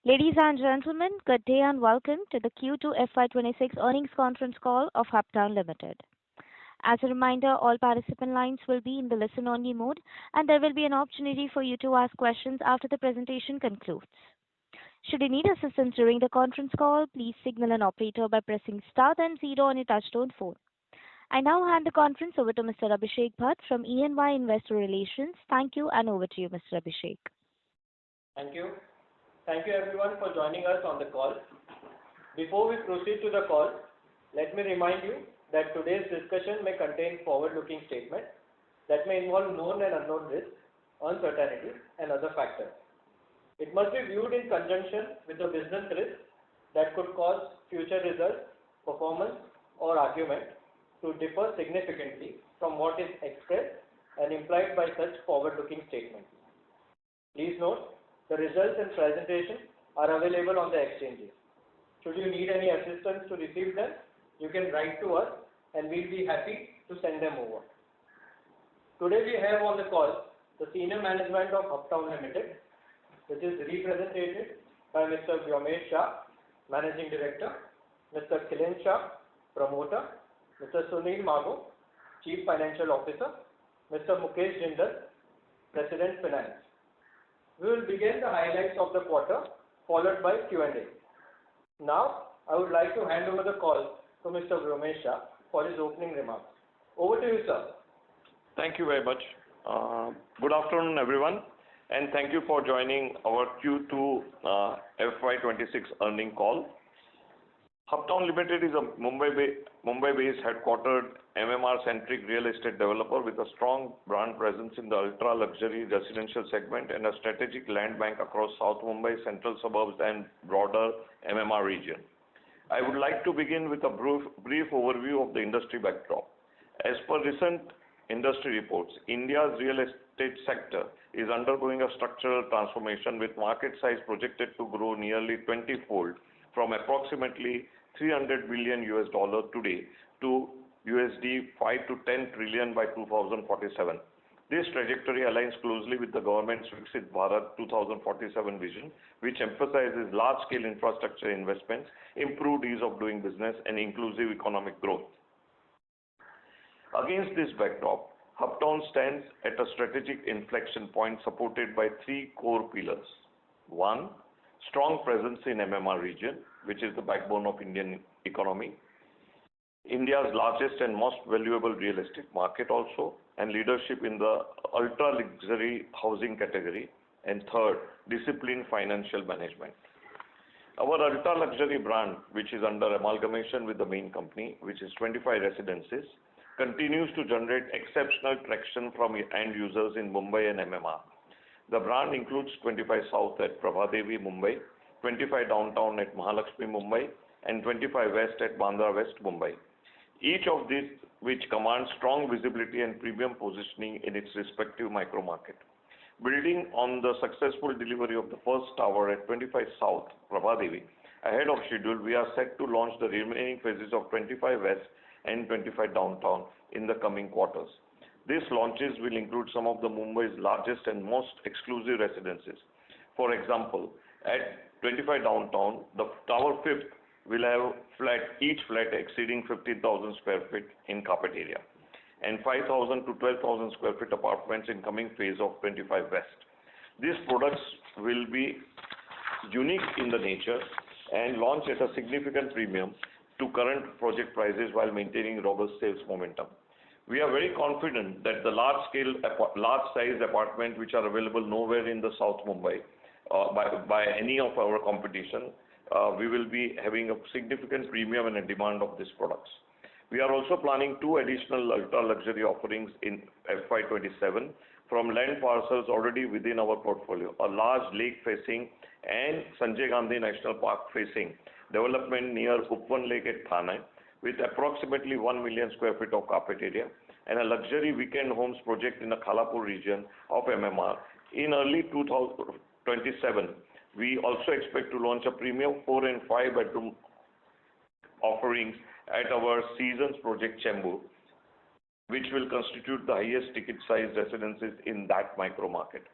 Ladies and gentlemen, good day and welcome to the Q2FY26 earnings conference call of Hubtown Limited. As a reminder, all participant lines will be in the listen-only mode, and there will be an opportunity for you to ask questions after the presentation concludes. Should you need assistance during the conference call, please signal an operator by pressing star then zero on your touchtone phone. I now hand the conference over to Mr. Abhishek Bhatt from E&Y Investor Relations. Thank you, and over to you, Mr. Abhishek. Thank you. Thank you everyone for joining us on the call. Before we proceed to the call, let me remind you that today's discussion may contain forward-looking statements that may involve known and unknown risks, uncertainties, and other factors. It must be viewed in conjunction with the business risks that could cause future results, performance, or argument to differ significantly from what is expressed and implied by such forward-looking statements. Please note, the results and presentation are available on the exchanges. Should you need any assistance to receive them, you can write to us and we'll be happy to send them over. Today we have on the call the senior management of Hubtown Limited, which is represented by Mr. Vyomesh Shah, Managing Director, Mr. Khilin Shah, Promoter, Mr. Sunil Mago, Chief Financial Officer, Mr. Mukesh Jindal, President Finance. We will begin the highlights of the quarter, followed by Q&A. Now, I would like to hand over the call to Mr. Vyomesh Shah for his opening remarks. Over to you, sir. Thank you very much. Good afternoon, everyone, and thank you for joining our Q2 FY26 earning call. Hubtown Limited is a Mumbai-based headquartered MMR-centric real estate developer with a strong brand presence in the ultra-luxury residential segment and a strategic land bank across South Mumbai, central suburbs and broader MMR region. I would like to begin with a brief overview of the industry backdrop. As per recent industry reports, India's real estate sector is undergoing a structural transformation with market size projected to grow nearly 20-fold from approximately $300 billion today to $5 to 10 trillion by 2047. This trajectory aligns closely with the government's Viksit Bharat 2047 vision, which emphasizes large-scale infrastructure investments, improved ease of doing business, and inclusive economic growth. Against this backdrop, Hubtown stands at a strategic inflection point supported by three core pillars. One, strong presence in MMR region, which is the backbone of Indian economy, India's largest and most valuable real estate market also, and leadership in the ultra-luxury housing category, and third, disciplined financial management. Our ultra-luxury brand, which is under amalgamation with the main company, which is 25 Residences, continues to generate exceptional traction from end users in Mumbai and MMR. The brand includes 25 South at Prabhadevi, Mumbai, 25 Downtown at Mahalakshmi, Mumbai, and 25 West at Bandra West, Mumbai. Each of these which commands strong visibility and premium positioning in its respective micro-market. Building on the successful delivery of the first tower at 25 South, Prabhadevi, ahead of schedule, we are set to launch the remaining phases of 25 West and 25 Downtown in the coming quarters. These launches will include some of the Mumbai's largest and most exclusive residences. For example, at 25 Downtown, the Tower 5th will have each flat exceeding 50,000 square feet in carpet area, and 5,000 to 12,000 square feet apartments in coming phase of 25 West. These products will be unique in the nature and launch at a significant premium to current project prices while maintaining robust sales momentum. We are very confident that the large-size apartments which are available nowhere in the South Mumbai by any of our competition, we will be having a significant premium and a demand of these products. We are also planning two additional ultra-luxury offerings in FY27 from land parcels already within our portfolio, a large lake-facing and Sanjay Gandhi National Park-facing development near Upwan Lake at Thane, with approximately 1 million square feet of carpet area, and a luxury weekend homes project in the Khalapur region of MMR. In early 2027, we also expect to launch a premium 4 and 5 bedroom offerings at our Seasons project Chembur, which will constitute the highest ticket size residences in that micro market.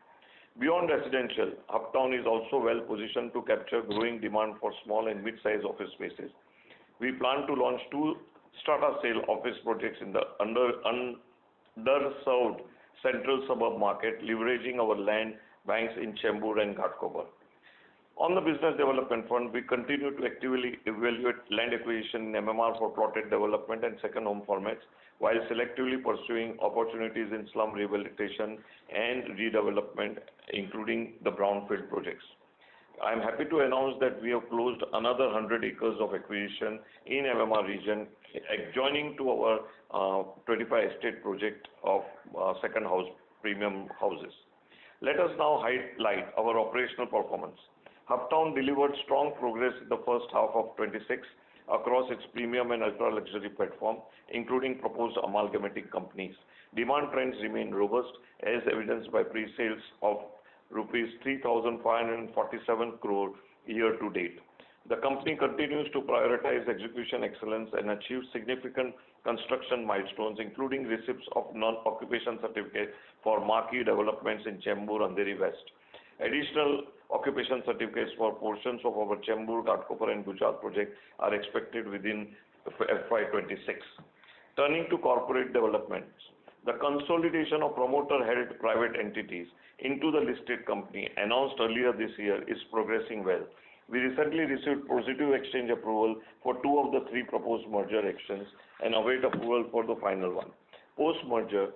Beyond residential, Hubtown is also well positioned to capture growing demand for small and mid-sized office spaces. We plan to launch two strata sale office projects in the underserved central suburb market, leveraging our land banks in Chembur and Ghatkopar. On the business development front, we continue to actively evaluate land acquisition in MMR for plotted development and second home formats, while selectively pursuing opportunities in slum rehabilitation and redevelopment, including the brownfield projects. I am happy to announce that we have closed another 100 acres of acquisition in MMR region, adjoining to our 25 estate project of second house premium houses. Let us now highlight our operational performance. Hubtown delivered strong progress in the first half of 26 across its premium and ultra-luxury platform, including proposed amalgamating companies. Demand trends remain robust, as evidenced by pre-sales of rupees 3,547 crore year to date. The company continues to prioritize execution excellence and achieve significant construction milestones, including receipts of non-occupation certificate for marquee developments in Chembur, Andheri West. Additional occupation certificates for portions of our Chembur, Ghatkopar and Gujarat project are expected within FY26. Turning to corporate developments, the consolidation of promoter-held private entities into the listed company announced earlier this year is progressing well. We recently received positive exchange approval for two of the three proposed merger actions and await approval for the final one. Post-merger,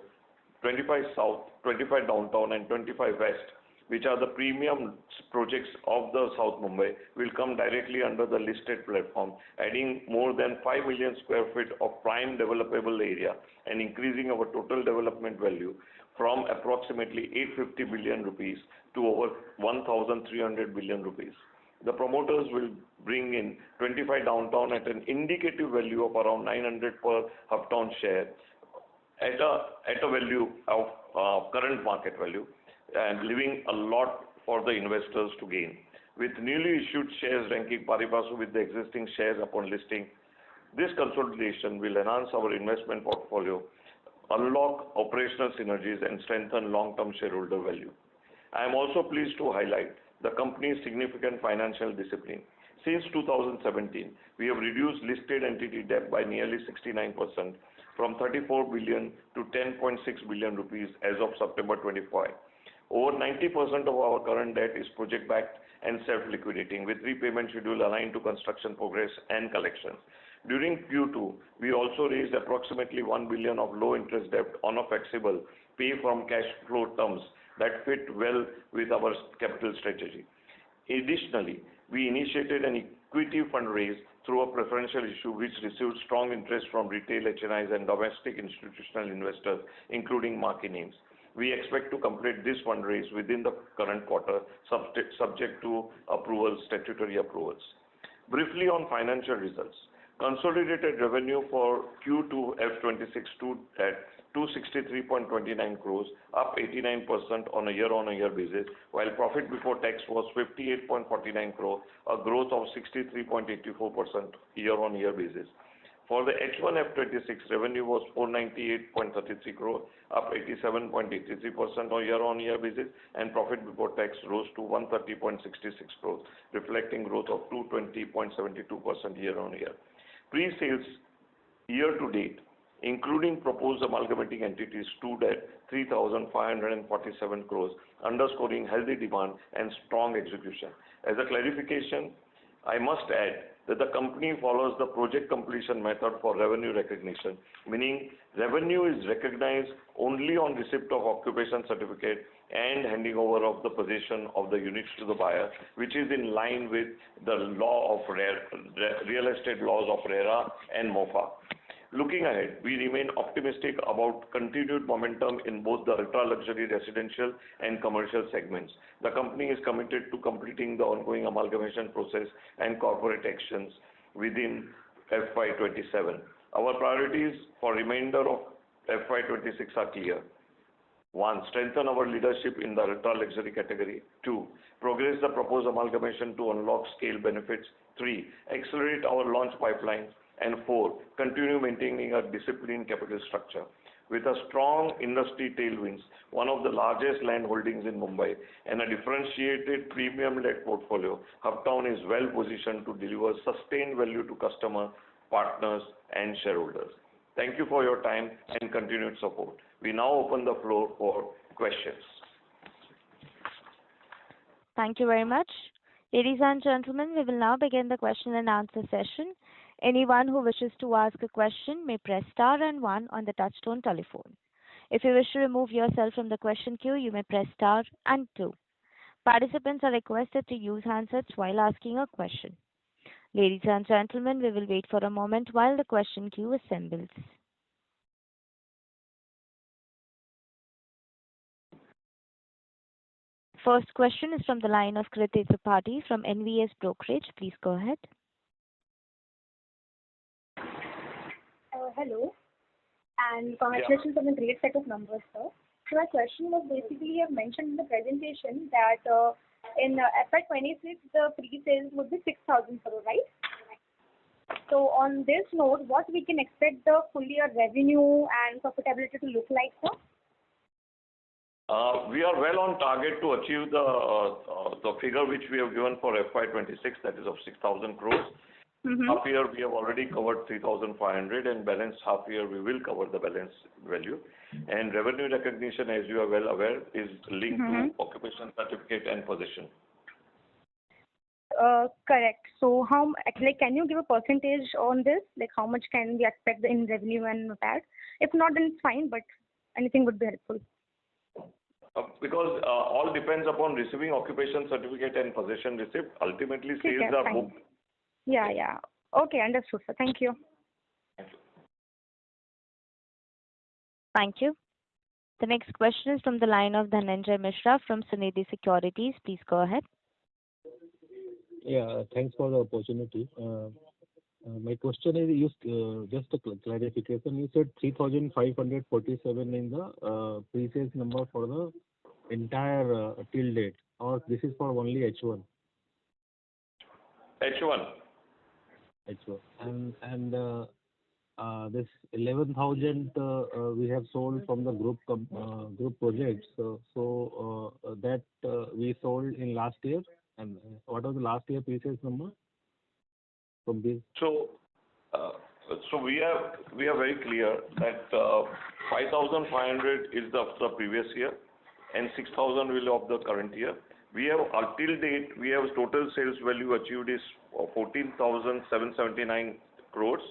25 South, 25 Downtown and 25 West, which are the premium projects of the South Mumbai, will come directly under the listed platform, adding more than 5 million square feet of prime developable area and increasing our total development value from approximately 850 billion rupees to over 1,300 billion rupees. The promoters will bring in 25 Downtown at an indicative value of around 900 per Hubtown share at a value of current market value, and leaving a lot for the investors to gain. With newly issued shares ranking pari passu with the existing shares upon listing, this consolidation will enhance our investment portfolio, unlock operational synergies and strengthen long-term shareholder value. I am also pleased to highlight the company's significant financial discipline. Since 2017, we have reduced listed entity debt by nearly 69%, from 34 billion to 10.6 billion rupees as of September 25. Over 90% of our current debt is project-backed and self-liquidating, with repayment schedule aligned to construction progress and collections. During Q2, we also raised approximately 1 billion of low-interest debt on a flexible pay-from-cash flow terms that fit well with our capital strategy. Additionally, we initiated an equity fundraise through a preferential issue which received strong interest from retail HNIs and domestic institutional investors, including marquee names. We expect to complete this fundraise within the current quarter, subject to statutory approvals. Briefly on financial results. Consolidated revenue for Q2FY26 stood at 263.29 crores, up 89% on a year-on-year basis, while profit before tax was 58.49 crore, a growth of 63.84% year-on-year basis. For the H1 F26, revenue was 498.33 crore, up 87.83% on year-on-year basis, and profit before tax rose to 130.66 crore, reflecting growth of 220.72% year-on-year. Pre-sales year to date, including proposed amalgamating entities, stood at 3,547 crores, underscoring healthy demand and strong execution. As a clarification, I must add that the company follows the project completion method for revenue recognition, meaning revenue is recognized only on receipt of occupation certificate and handing over of the possession of the units to the buyer, which is in line with the law of real estate laws of RERA and MOFA. Looking ahead, we remain optimistic about continued momentum in both the ultra-luxury residential and commercial segments. The company is committed to completing the ongoing amalgamation process and corporate actions within FY27. Our priorities for remainder of FY26 are clear. 1. Strengthen our leadership in the ultra-luxury category. 2. Progress the proposed amalgamation to unlock scale benefits. 3. Accelerate our launch pipeline. And 4. Continue maintaining a disciplined capital structure. With a strong industry tailwinds, one of the largest land holdings in Mumbai, and a differentiated premium-led portfolio, Hubtown is well positioned to deliver sustained value to customer, partners, and shareholders. Thank you for your time and continued support. We now open the floor for questions. Thank you very much. Ladies and gentlemen, we will now begin the question and answer session. Anyone who wishes to ask a question may press star and one on the touchtone telephone. If you wish to remove yourself from the question queue, you may press star and two. Participants are requested to use handsets while asking a question. Ladies and gentlemen, we will wait for a moment while the question queue assembles. First question is from the line of Kriti Tripathi from NVS Brokerage. Please go ahead. Hello, and congratulations on the great set of numbers, sir. So my question was basically, you have mentioned in the presentation that in FY26 the pre-sales would be 6,000 crore, right? So on this note, what we can expect the full year revenue and profitability to look like, sir? We are well on target to achieve the figure which we have given for FY26, that is of 6,000 crores. Half year we have already covered 3,500, and balance half year we will cover the balance value. And revenue recognition, as you are well aware, is linked to occupation certificate and possession. Correct. So how, like, can you give a percentage on this? Like, how much can we expect in revenue and PAT? If not, then it's fine, but anything would be helpful. Because all depends upon receiving occupation certificate and possession receipt. Ultimately, sales are booked. Yeah. Okay, understood, sir. Thank you. Thank you. Thank you. The next question is from the line of Dhananjay Mishra from Sunidhi Securities. Please go ahead. Yeah, thanks for the opportunity. My question is, just a clarification. You said 3,547 in the pre-sales number for the entire till date, or this is for only H1? H1. H1. And this 11,000 we have sold from the group projects. So that we sold in last year. And what was the last year pre-sales number from this? So we are very clear that 5,500 is the previous year, and 6,000 will of the current year. We have till date we have total sales value achieved is 14,779 crores,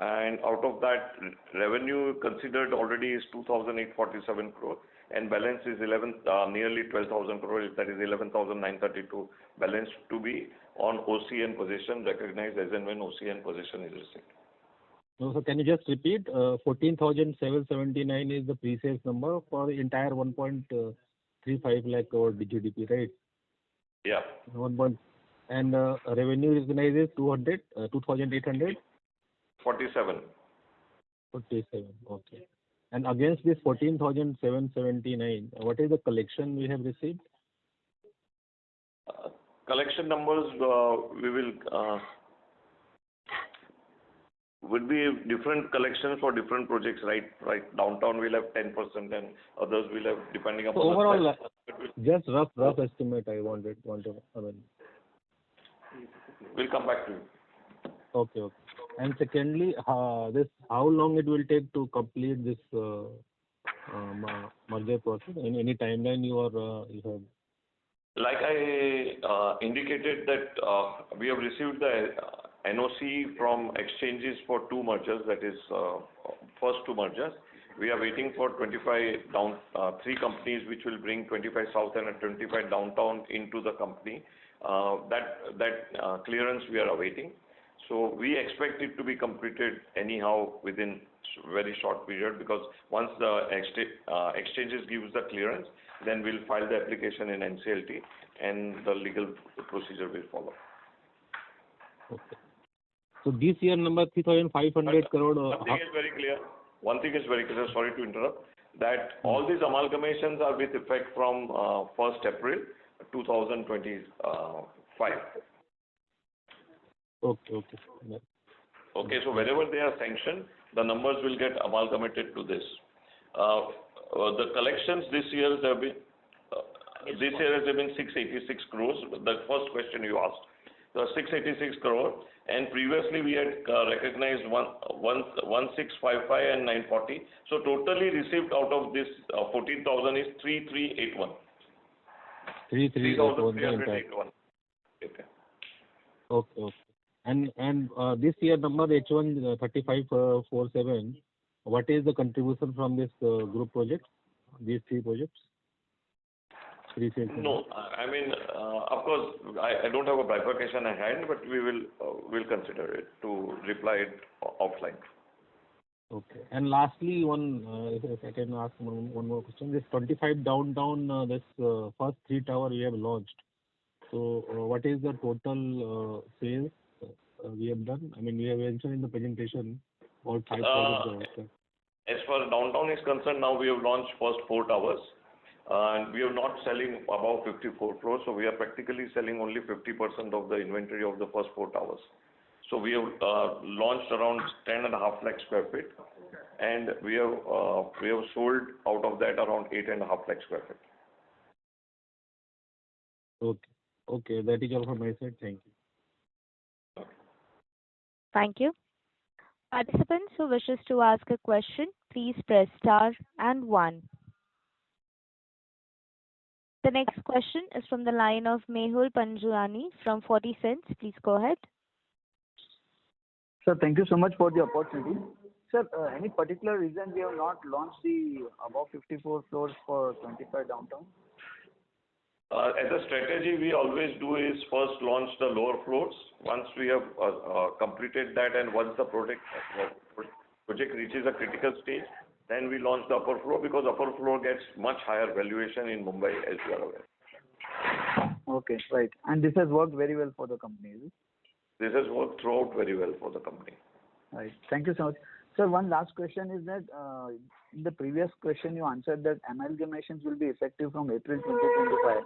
and out of that revenue considered already is 2,847 crores, and balance is nearly 12,000 crores. That is 11,932 balance to be on OC and possession, recognized as and when OC and possession is received. No, so can you just repeat? 14,779 is the pre-sales number for the entire 1.35 lakh crore GDP, right? Yeah. And revenue recognized is 2,800? 47. 47, okay. And against this 14,779, what is the collection we have received? Collection numbers would be different collections for different projects, right? Downtown will have 10% and others will have, depending upon so overall, just rough estimate I wanted. We'll come back to you. Okay. And secondly, how long it will take to complete this merger process? Any timeline you have? Like I indicated that we have received the NOC from exchanges for two mergers, that is first two mergers. We are waiting for 3 companies which will bring 25 South and 25 Downtown into the company. That clearance we are awaiting. So we expect it to be completed anyhow within very short period, because once the exchanges gives the clearance, then we'll file the application in NCLT and the legal procedure will follow. Okay. So this year number 3,500 crore. One thing is very clear, sorry to interrupt, that all these amalgamations are with effect from 1st April 2025. Okay. Yeah. Okay, so wherever they are sanctioned, the numbers will get amalgamated to this. The collections this year have been 686 crores. The first question you asked. So 686 crore, and previously we had recognized 1655 and 940. So totally received out of this 14,000 is 3381. 3,381. Okay. And this year number H1 3547. What is the contribution from this group project? These three projects. No, I mean, of course, I don't have a bifurcation at hand, but we will consider it to reply it offline. Okay. And lastly, if I can ask one more question. This 25 downtown, this first 3 tower we have launched. So what is the total sales we have done? I mean, we have mentioned in the presentation about 5 projects. As far as downtown is concerned, now we have launched first 4 towers. And we are not selling above 54 crores, so we are practically selling only 50% of the inventory of the first 4 towers. So we have launched around 10.5 lakh square feet, and we have sold out of that around 8.5 lakh square feet. Okay, that is all from my side. Thank you. Thank you. Participants who wishes to ask a question, please press star and 1. The next question is from the line of Mehul Panjwani from 40 Cents. Please go ahead. Sir, thank you so much for the opportunity. Sir, any particular reason we have not launched the above 54 floors for 25 downtown? As a strategy, we always do is first launch the lower floors. Once we have completed that, and once the project reaches a critical stage, then we launch the upper floor, because upper floor gets much higher valuation in Mumbai, as you are aware. Okay, right. And this has worked very well for the company, is it? This has worked throughout very well for the company. Right. Thank you so much. Sir, one last question is that in the previous question you answered that amalgamations will be effective from April 2025.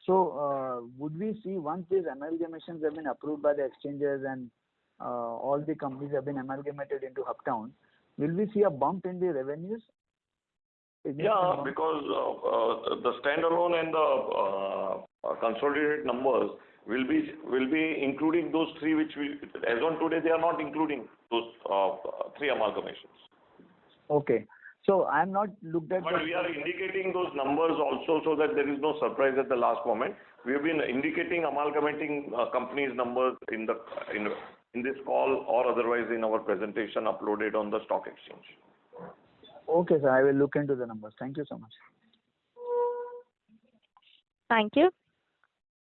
So would we see, once these amalgamations have been approved by the exchanges and all the companies have been amalgamated into Hubtown, will we see a bump in the revenues? Yeah, because the standalone and the consolidated numbers will be including those 3 which as on today they are not including those 3 amalgamations. Okay. So I am not looked at. But we are indicating those numbers also, so that there is no surprise at the last moment. We have been indicating amalgamating companies' numbers in this call or otherwise in our presentation uploaded on the stock exchange. Okay, sir. I will look into the numbers. Thank you so much. Thank you.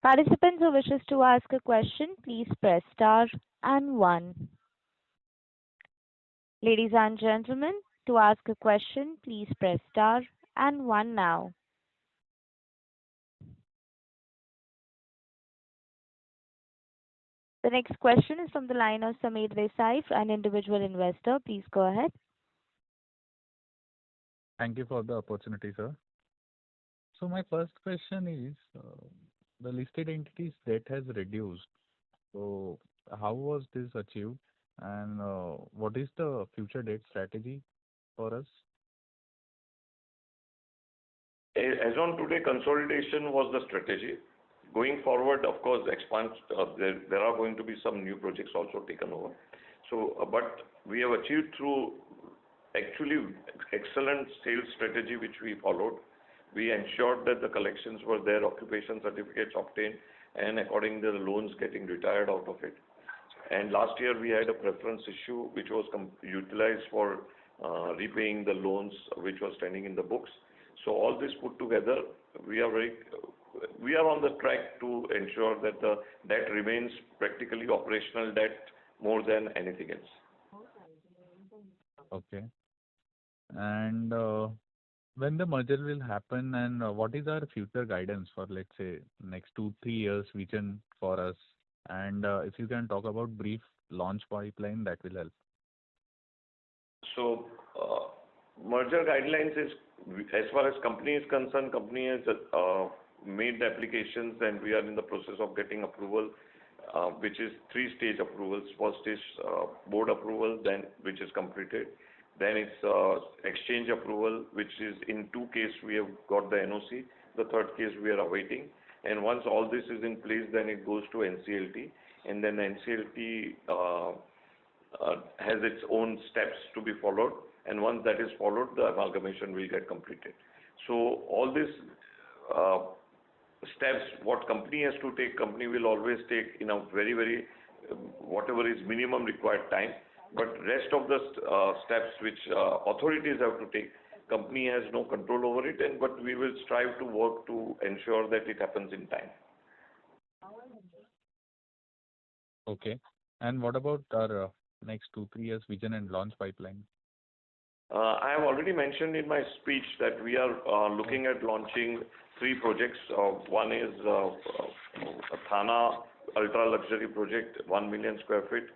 Participants who wishes to ask a question, please press star and 1. Ladies and gentlemen, to ask a question, please press star and 1 now. The next question is from the line of Sameer Desai, an individual investor. Please go ahead. Thank you for the opportunity, sir. So my first question is, the listed entities debt has reduced. So how was this achieved, and what is the future debt strategy for us? As on today, consolidation was the strategy. Going forward, of course, there are going to be some new projects also taken over. So, but we have achieved through actually excellent sales strategy which we followed. We ensured that the collections were there, occupation certificates obtained, and according to the loans getting retired out of it. And last year we had a preference issue which was utilized for repaying the loans which was standing in the books. So all this put together, we are on the track to ensure that the debt remains practically operational debt more than anything else. Okay. And when the merger will happen, and what is our future guidance for, let's say, next 2-3 years vision for us? And if you can talk about brief launch pipeline, that will help. So merger guidelines is, as far as company is concerned, company has made the applications, and we are in the process of getting approval, which is 3-stage approvals. First is board approval, then which is completed. Then it's exchange approval, which is in 2 cases we have got the NOC. The third case we are awaiting. And once all this is in place, then it goes to NCLT. And then NCLT has its own steps to be followed. And once that is followed, the amalgamation will get completed. So all these steps, what company has to take, company will always take in a very, whatever is minimum required time. But rest of the steps which authorities have to take, company has no control over it, but we will strive to work to ensure that it happens in time. Okay. And what about our next 2-3 years vision and launch pipeline? I have already mentioned in my speech that we are looking at launching 3 projects. One is Thana ultra luxury project, 1 million square feet.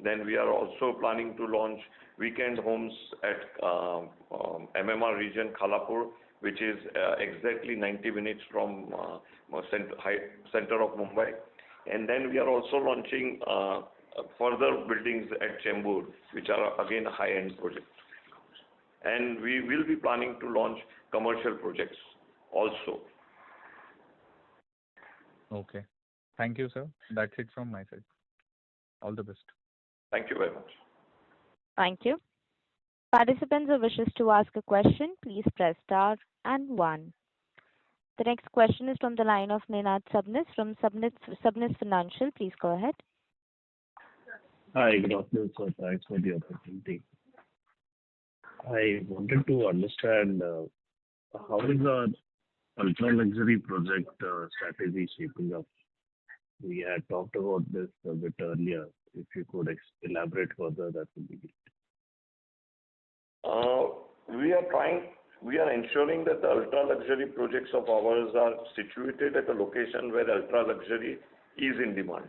Then we are also planning to launch weekend homes at MMR region, Khalapur, which is exactly 90 minutes from center of Mumbai. And then we are also launching further buildings at Chembur, which are again high-end projects. And we will be planning to launch commercial projects also. Okay. Thank you, sir. That's it from my side. All the best. Thank you very much. Thank you. Participants who wishes to ask a question, please press star and 1. The next question is from the line of Ninad Sabnis from Sabnis Financial. Please go ahead. Hi, good afternoon, sir. Thanks for the opportunity. I wanted to understand how is our ultra-luxury project strategy shaping up? We had talked about this a bit earlier. If you could elaborate further, that would be great. We are ensuring that the ultra-luxury projects of ours are situated at a location where ultra-luxury is in demand.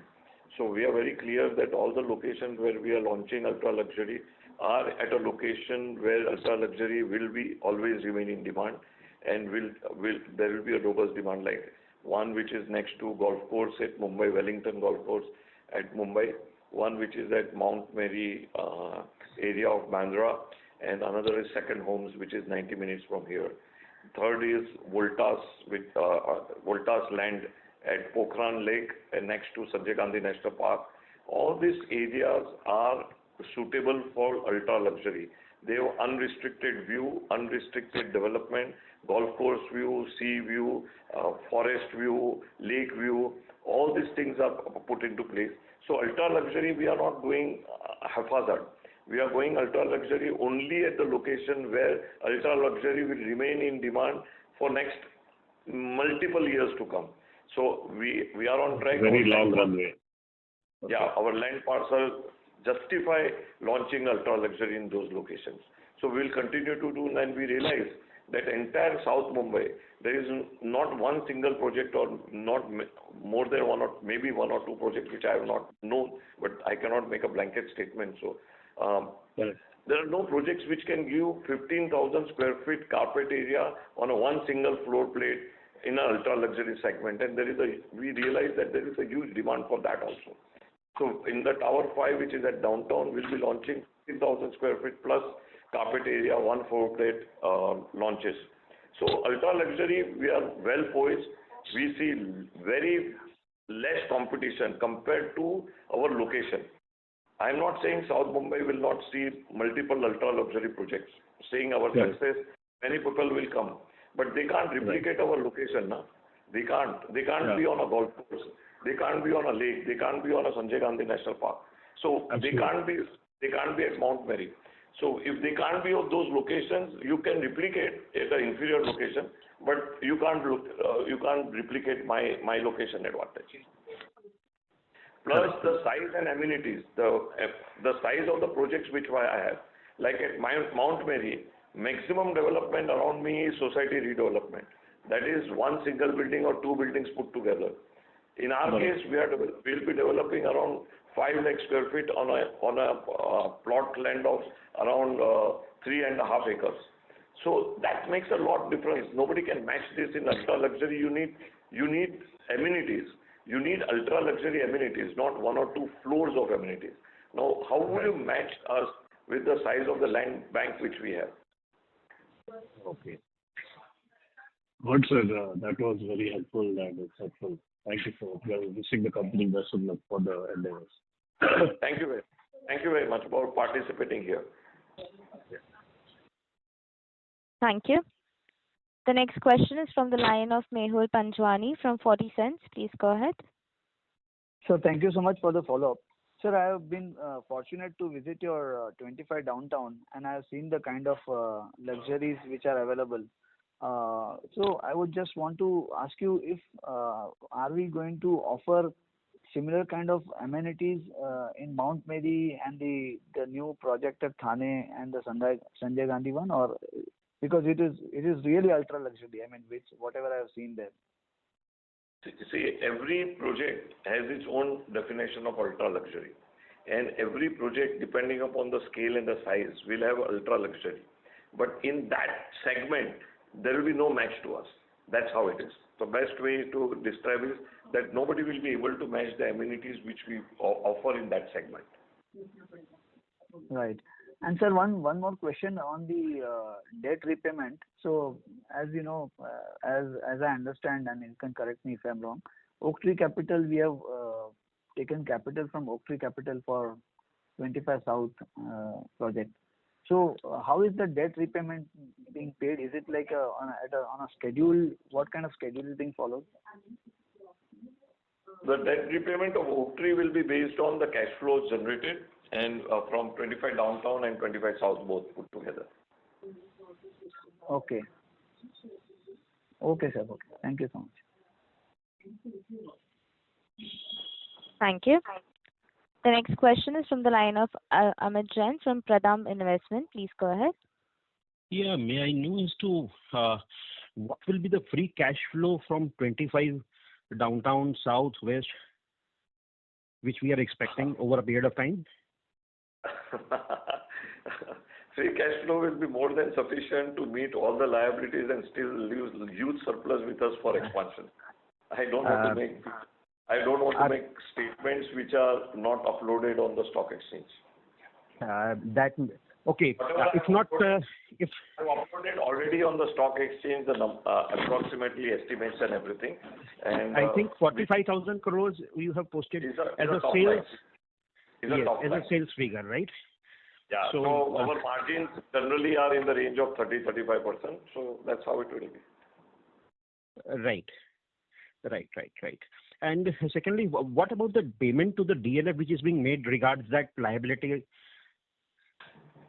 So we are very clear that all the locations where we are launching ultra-luxury are at a location where ultra-luxury will be always remain in demand, and there will be a robust demand, like one which is next to golf course at Mumbai, Wellington Golf Course at Mumbai, one which is at Mount Mary area of Bandra, and another is Second Homes, which is 90 minutes from here. Third is Voltas, with Voltas land at Pokhran Lake and next to Sanjay Gandhi National Park. All these areas are suitable for ultra-luxury. They have unrestricted view, unrestricted development, golf course view, sea view, forest view, lake view. All these things are put into place. So ultra-luxury, we are not doing haphazard. We are going ultra-luxury only at the location where ultra-luxury will remain in demand for next multiple years to come. So we are on track. Very long runway. Yeah, our land parcel justify launching ultra-luxury in those locations. So we will continue to do, and we realize that entire South Mumbai, there is not one single project or not more than one or maybe 1 or 2 projects which I have not known, but I cannot make a blanket statement. So there are no projects which can give 15,000 square feet carpet area on a one single floor plate in an ultra-luxury segment, and we realize that there is a huge demand for that also. So in the Tower 5, which is at downtown, we'll be launching 15,000 square feet plus carpet area, one floor plate launches. So ultra-luxury, we are well poised. We see very less competition compared to our location. I am not saying South Mumbai will not see multiple ultra-luxury projects. Saying our success, many people will come. But they can't replicate our location. Na? They can't. They can't be on a golf course. They can't be on a lake. They can't be on a Sanjay Gandhi National Park. So they can't be at Mount Mary. So if they can't be on those locations, you can replicate at an inferior location, but you can't replicate my location advantage. Plus the size and amenities, the size of the projects which I have, like at Mount Mary, maximum development around me is society redevelopment. That is one single building or 2 buildings put together. In our case, we'll be developing around 5 lakh square feet on a plot land of around 3.5 acres. So that makes a lot difference. Nobody can match this in ultra luxury. You need amenities. You need ultra luxury amenities, not 1 or 2 floors of amenities. Now, how would you match us with the size of the land bank which we have. Okay. Good, sir. That was very helpful and insightful. Thank you for wishing the company best of luck for the endeavors. Thank you very much for participating here. Thank you. The next question is from the line of Mehul Panjwani from 40 Cents. Please go ahead. So thank you so much for the follow-up. Sir, I have been fortunate to visit your 25 downtown, and I have seen the kind of luxuries which are available. So I would just want to ask you if are we going to offer similar kind of amenities in Mount Mary and the new project at Thane and the Sanjay Gandhi one, or because it is really ultra luxury. I mean, whatever I have seen there. See, every project has its own definition of ultra luxury, and every project, depending upon the scale and the size, will have ultra luxury. But in that segment, there will be no match to us. That's how it is. The best way to describe is that nobody will be able to match the amenities which we offer in that segment. Right. And sir, one more question on the debt repayment. So as you know, as I understand, and you can correct me if I'm wrong, Oak Tree Capital, we have taken capital from Oak Tree Capital for 25 South project. So how is the debt repayment being paid? Is it like on a schedule? What kind of schedule is being followed? The debt repayment of Oak Tree will be based on the cash flows generated and from 25 downtown and 25 south both put together. Okay. Okay, sir. Okay. Thank you so much. Thank you. The next question is from the line of Amit Jain from Pradam Investment. Please go ahead. Yeah, may I know as to what will be the free cash flow from 25 downtown, south, west, which we are expecting over a period of time? Free cash flow will be more than sufficient to meet all the liabilities and still leave huge surplus with us for expansion. I don't want to make statements which are not uploaded on the stock exchange. Okay. If not, if I've uploaded already on the stock exchange the approximately estimates and everything. And I think 45,000 crores you have posted as a sales. Yes, as a sales figure, right? Yeah. So our margins generally are in the range of 30-35%. So that's how it will be. Right. And secondly, what about the payment to the DLF which is being made regards that liability?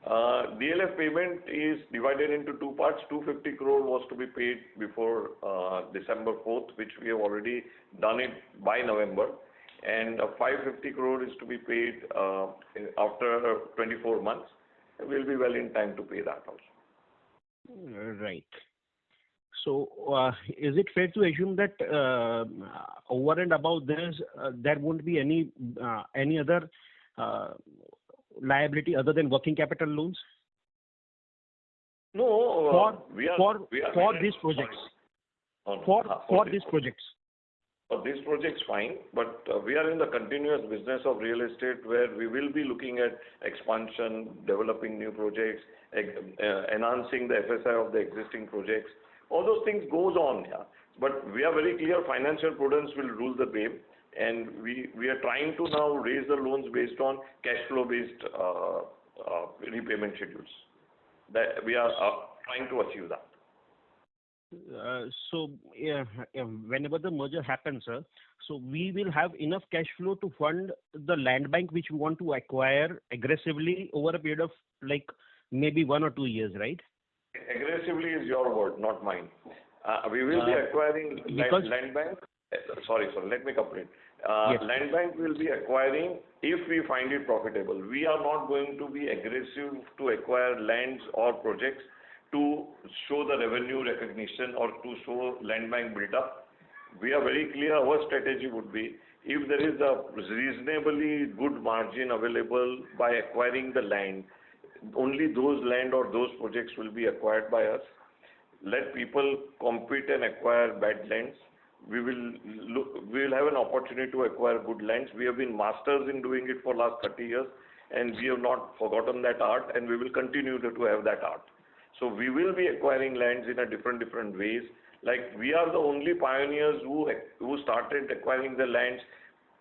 DLF payment is divided into two parts. 250 crore was to be paid before December 4th, which we have already done it by November. And 550 crore is to be paid after 24 months. We'll be well in time to pay that also. Right. So, is it fair to assume that over and above this, there won't be any other liability other than working capital loans? No, for these projects. For these projects. For these projects, fine, but we are in the continuous business of real estate where we will be looking at expansion, developing new projects, enhancing the FSI of the existing projects. All those things goes on, yeah. But we are very clear financial prudence will rule the game, and we are trying to now raise the loans based on cash flow based repayment schedules. That we are trying to achieve that. So, whenever the merger happens, sir, so we will have enough cash flow to fund the land bank which we want to acquire aggressively over a period of like maybe 1 or 2 years, right? Aggressively is your word, not mine. We will be acquiring land bank. Sorry, let me complete. Yes. Land bank will be acquiring if we find it profitable. We are not going to be aggressive to acquire lands or projects to show the revenue recognition or to show land bank build up. We are very clear our strategy would be if there is a reasonably good margin available by acquiring the land, only those land or those projects will be acquired by us. Let people compete and acquire bad lands. We will have an opportunity to acquire good lands. We have been masters in doing it for last 30 years. and we have not forgotten that art, and we will continue to have that art. So we will be acquiring lands in a different ways. Like we are the only pioneers who started acquiring the lands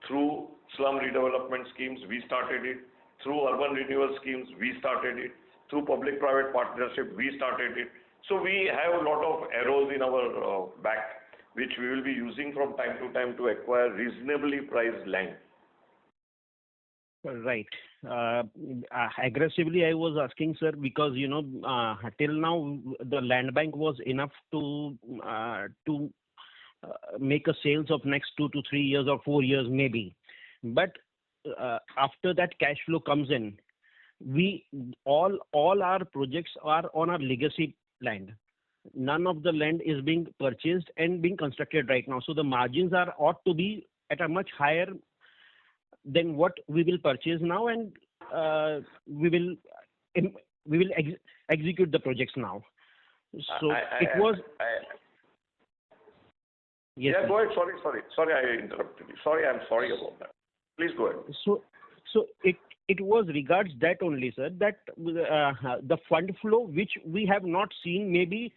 through slum redevelopment schemes. We started it. Through urban renewal schemes, we started it. Through public-private partnership, we started it. So we have a lot of arrows in our back, which we will be using from time to time to acquire reasonably priced land. Right. Aggressively, I was asking, sir, because till now the land bank was enough to make a sales of next 2 to 3 years or 4 years maybe, but after that cash flow comes in, we all our projects are on our legacy land. None of the land is being purchased and being constructed right now. So the margins ought to be at a much higher than what we will purchase now, and we will execute the projects now. So yes, yeah, go ahead. Sorry, I interrupted you. Sorry, I'm sorry about that. Please go ahead. So it was regards that only, sir, that the fund flow which we have not seen. Maybe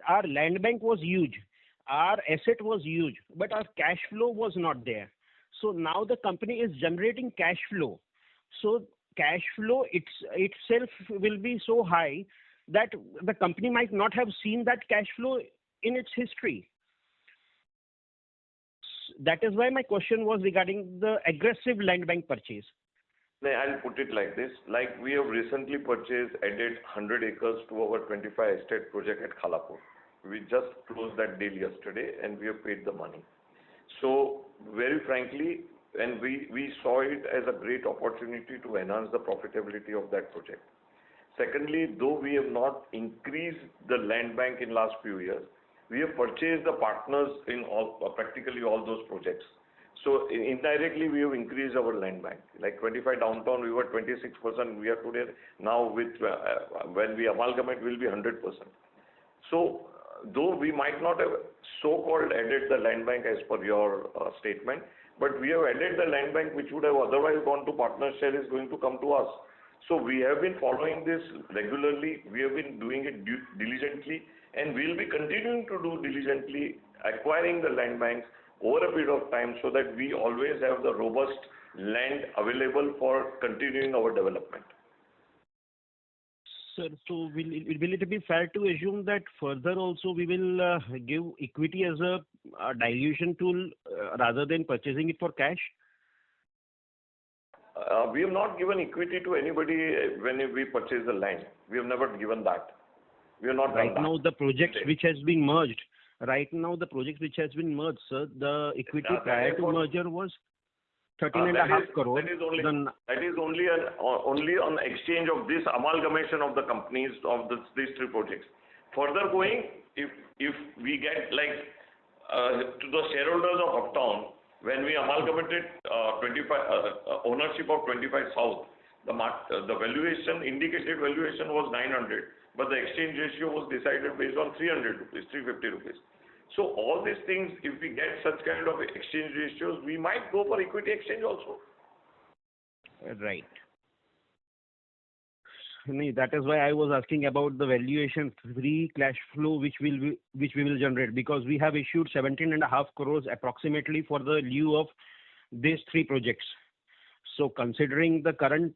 our land bank was huge, our asset was huge, but our cash flow was not there. So now the company is generating cash flow. So cash flow itself will be so high that the company might not have seen that cash flow in its history. That is why my question was regarding the aggressive land bank purchase. I'll put it like this. Like we have recently added 100 acres to our 25 estate project at Khalapur. We just closed that deal yesterday and we have paid the money. So very frankly, and we saw it as a great opportunity to enhance the profitability of that project. Secondly, though we have not increased the land bank in last few years, we have purchased the partners in practically all those projects. So indirectly, we have increased our land bank. Like 25 downtown, we were 26%. We are today now with when we amalgamate, will be 100%. So though we might not have so-called added the land bank as per your statement, but we have added the land bank which would have otherwise gone to partner share is going to come to us. So we have been following this regularly. We have been doing it diligently, and we'll be continuing to do diligently, acquiring the land banks over a period of time so that we always have the robust land available for continuing our development. Sir, so will it be fair to assume that further also we will give equity as a dilution tool rather than purchasing it for cash? We have not given equity to anybody when we purchase the land. We have never given that. We have not right done now that. The projects which has been merged. Right now the projects which has been merged, sir, the equity prior to merger was 13.5 crore. That is only on exchange of this amalgamation of the companies of these three projects. Further going, if we get like to the shareholders of Hubtown, when we amalgamated ownership of 25 South, the valuation, indicated valuation was 900, but the exchange ratio was decided based on 300 rupees, 350 rupees. So all these things, if we get such kind of exchange ratios, we might go for equity exchange also. Right. That is why I was asking about the valuation free cash flow which we will generate, because we have issued 17.5 crores approximately for the lieu of these three projects. So considering the current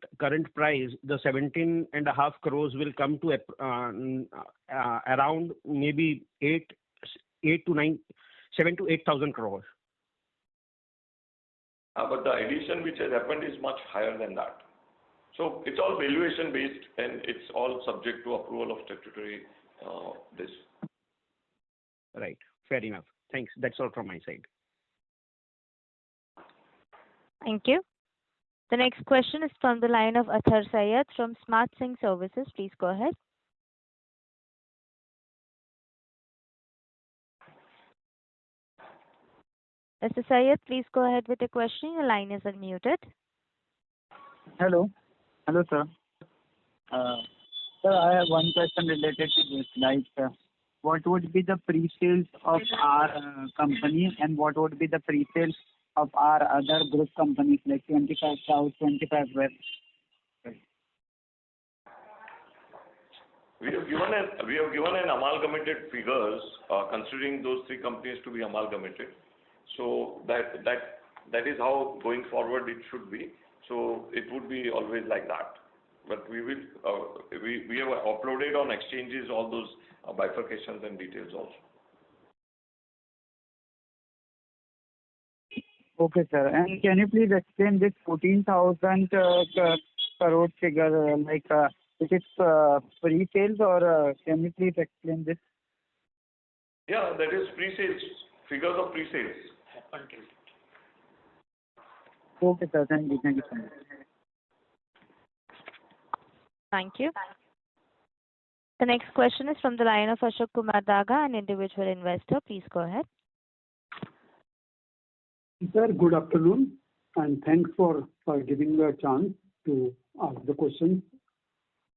price, the 17.5 crores will come to around maybe 7 to 8,000 crores. But the addition which has happened is much higher than that. So it's all valuation based and it's all subject to approval of statutory this. Right. Fair enough. Thanks. That's all from my side. Thank you. The next question is from the line of Athar Syed from Smart Sync Services. Please go ahead. Mr. Syed, please go ahead with the question. Your line is unmuted. Hello, sir. Sir, I have one question related to this. Like, what would be the pre-sales of our company and what would be the pre-sales of our other group companies like 25 South, 25 West, We have given an amalgamated figures, considering those three companies to be amalgamated. So that is how going forward it should be. So it would be always like that. But we have uploaded on exchanges all those bifurcations and details also. Okay, sir. And can you please explain this 14,000 crore figure? Is it pre-sales or can you please explain this? Yeah, that is pre-sales, figures of pre-sales. Okay, sir. Thank you. Thank you so much. Thank you. The next question is from the line of Ashok Kumar Daga, an individual investor. Please go ahead. Sir, good afternoon, and thanks for giving me a chance to ask the question.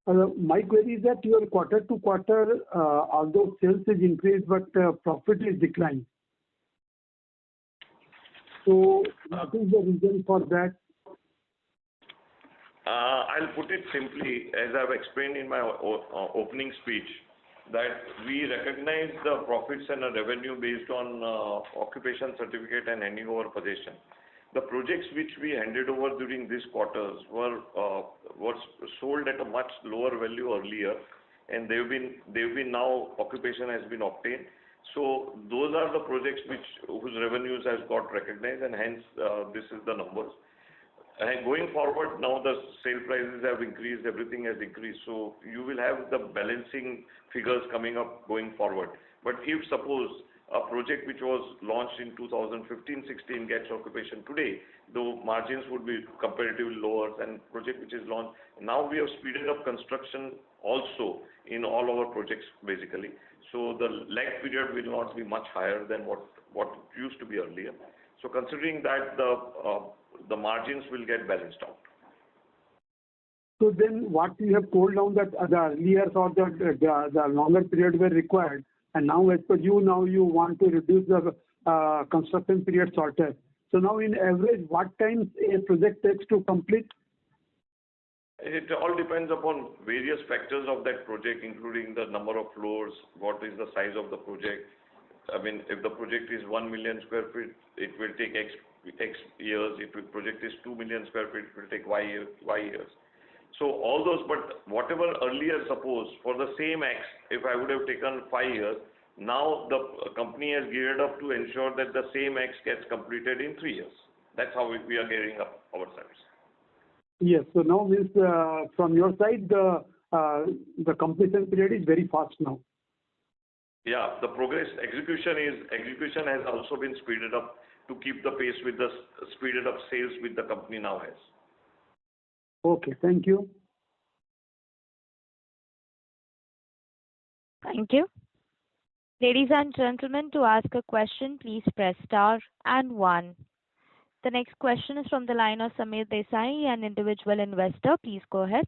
My query is that your quarter to quarter, although sales is increased, but profit is declined. So what is the reason for that? I'll put it simply, as I've explained in my opening speech, that we recognize the profits and the revenue based on occupation certificate and handing over possession. The projects which we handed over during these quarters were sold at a much lower value earlier, and they've been now occupation has been obtained. So those are the projects whose revenues has got recognized, and hence this is the numbers. And going forward, now the sale prices have increased, everything has increased, so you will have the balancing figures coming up going forward. But if suppose a project which was launched in 2015-16 gets occupation today, the margins would be comparatively lower than project which is launched. Now we have speeded up construction also in all our projects basically. So the lag period will not be much higher than what it used to be earlier. So considering that, the margins will get balanced out. So then what you have told now that the earlier or the longer period were required, and now as per you, now you want to reduce the construction period shorter. So now in average, what time a project takes to complete? It all depends upon various factors of that project, including the number of floors, what is the size of the project. I mean, if the project is 1 million square feet, it will take X years. If the project is 2 million square feet, it will take Y years. So all those, but whatever earlier, suppose for the same X, if I would have taken 5 years, now the company has geared up to ensure that the same X gets completed in 3 years. That's how we are gearing up ourselves. Yes. So now means from your side, the completion period is very fast now. Yeah, the execution has also been speeded up to keep the pace with the speeded up sales with the company now has. Okay, thank you. Thank you. Ladies and gentlemen, to ask a question, please press star and 1. The next question is from the line of Samir Desai, an individual investor. Please go ahead.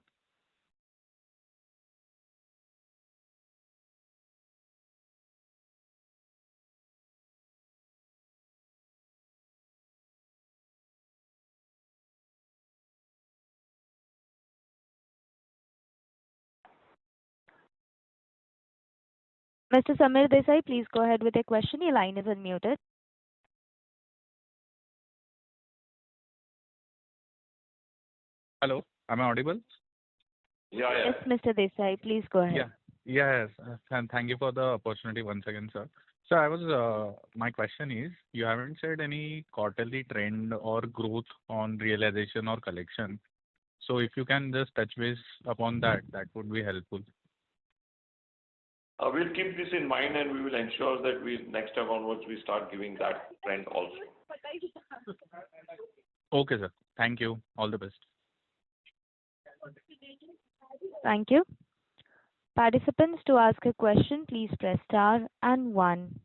Mr. Samir Desai, please go ahead with your question. Your line is unmuted. Hello, am I audible? Yeah. Yes, Mr. Desai, please go ahead. Yes, and thank you for the opportunity once again, sir. So my question is, you haven't said any quarterly trend or growth on realization or collection. So if you can just touch base upon that would be helpful. We'll keep this in mind, and we will ensure that next time onwards we start giving that trend also. Okay, sir. Thank you. All the best. Thank you. Participants, to ask a question, please press star and 1.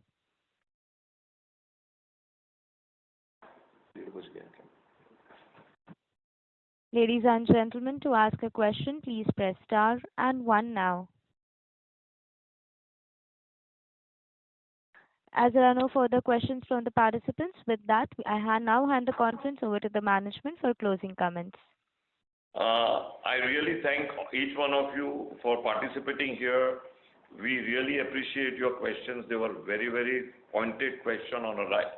Ladies and gentlemen, to ask a question, please press star and 1 now. As there are no further questions from the participants, with that, I now hand the conference over to the management for closing comments. I really thank each one of you for participating here. We really appreciate your questions. They were very, very pointed question on a right,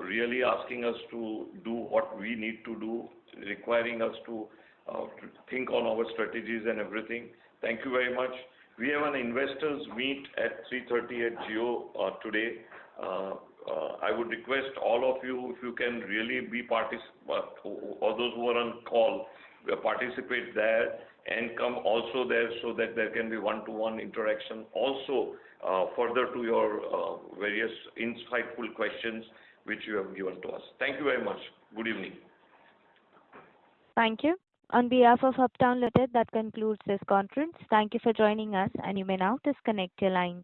really asking us to do what we need to do, requiring us to think on our strategies and everything. Thank you very much. We have an investors meet at 3:30 at Geo today. I would request all of you, if you can really be or those who are on call, participate there and come also there so that there can be one-to-one interaction also further to your various insightful questions which you have given to us. Thank you very much. Good evening. Thank you. On behalf of Hubtown Limited, that concludes this conference. Thank you for joining us, and you may now disconnect your lines.